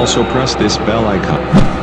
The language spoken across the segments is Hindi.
also press this bell icon.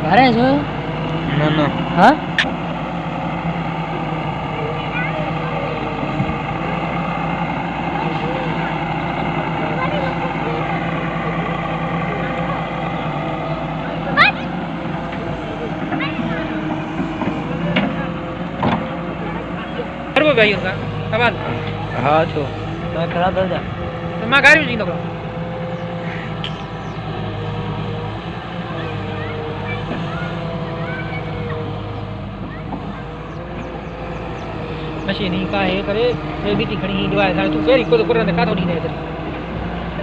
ભારે છો ના ના હા બરોબર ભાઈઓ કા તમાર હા છો તો ખરાબ થઈ જાય તમાર ગાડી નહીં તો मशीन ही का है करे ये भी खड़ी ही दवा है तू फेरी को तो कर ने का तो नहीं दे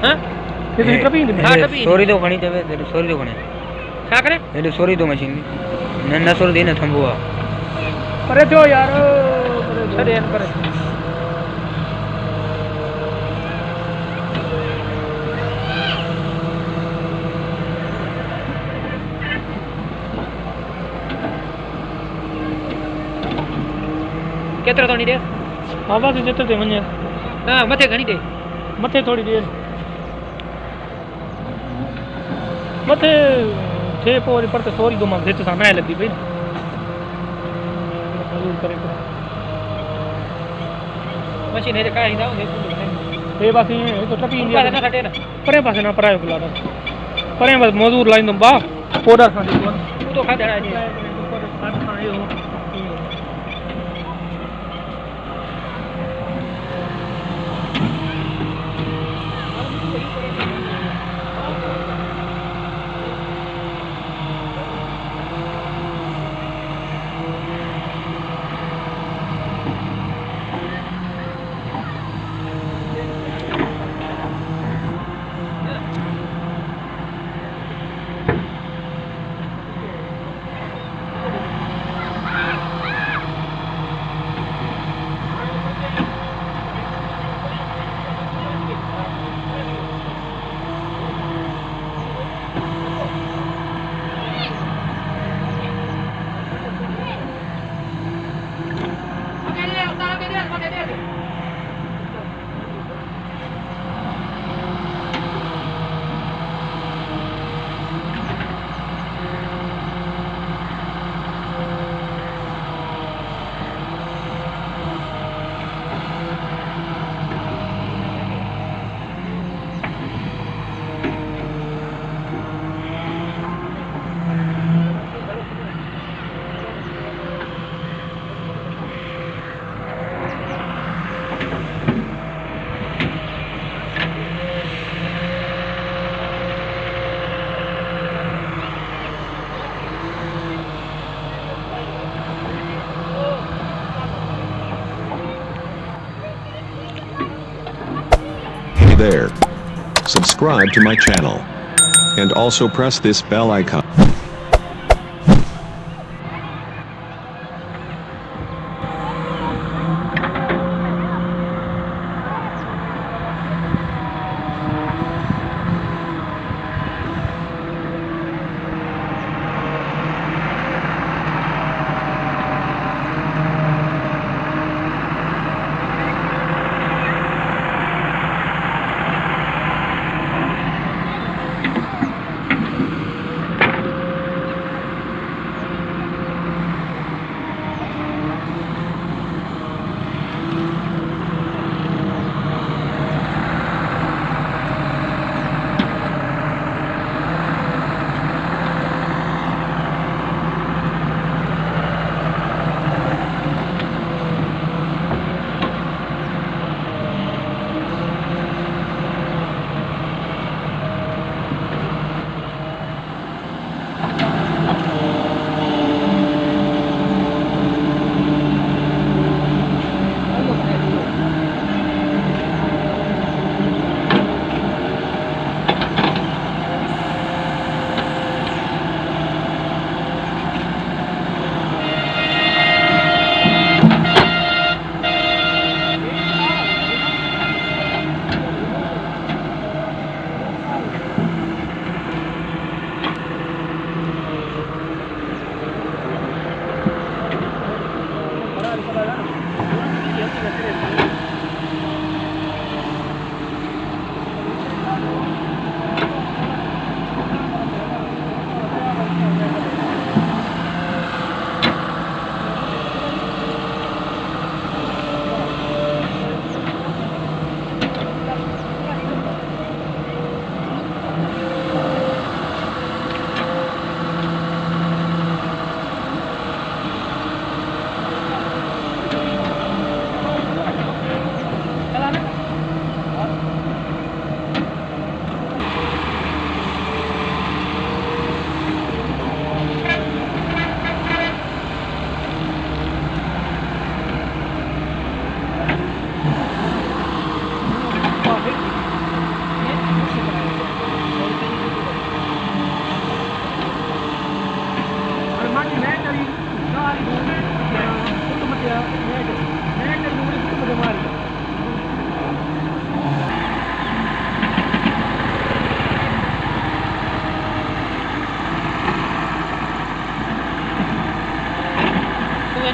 हां ये तो टपी नहीं हां टपी સોરી તો ઘણી દેવે સોરી તો ઘણી क्या करे એટલે સોરી તો મશીન ન સોરી દેને થંબવા अरे जो यार छड़े एन करे केतरा तो नहीं दे बाबा से जते ते वने हां मथे घणी दे मथे थोड़ी देर मथे थे पोरी पर तो सोरी दो मां जेते सामने लगी भाई जरूर करे मशीन है का ही दाओ ये बात है तो टपी इंडिया ना हटे ना परे पासे ना परायो बुला परे बस मजदूर लाइन दो बा पोडा सा दो तू तो खा देना है There. Subscribe to my channel. And also press this bell icon.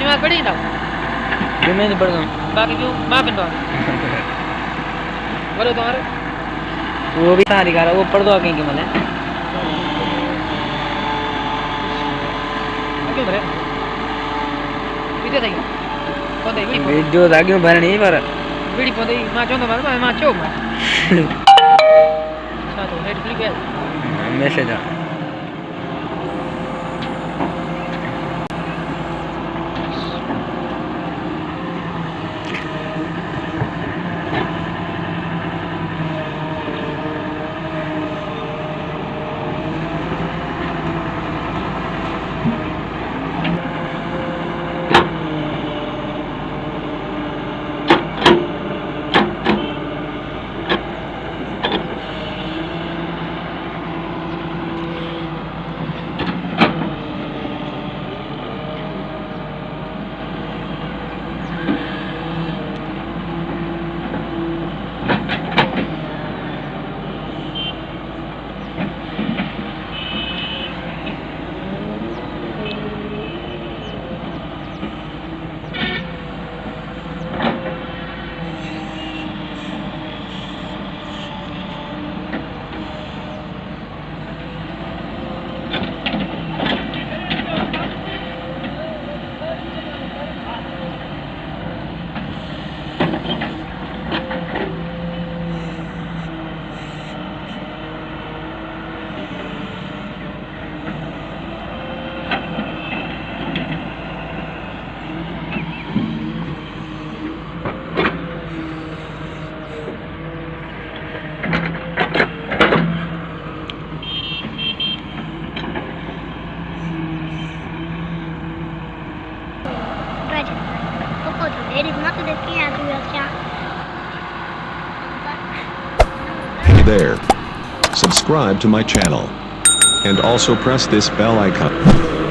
नमाज पढ़ी था मैं तो पढ़ता हूँ बाकी जो मां पिंडो बोलो तुम्हारे वो भी सारी कार वो पढ़ दो कहीं के मले क्यों भरे पीते थे कौन थे बीड़ी जो आगे भरनी पर बीड़ी पौधे मां चोंदो मां चो मां अच्छा तो हेड क्लिक है मैसेज आ Hey there. Subscribe to my channel. And also press this bell icon.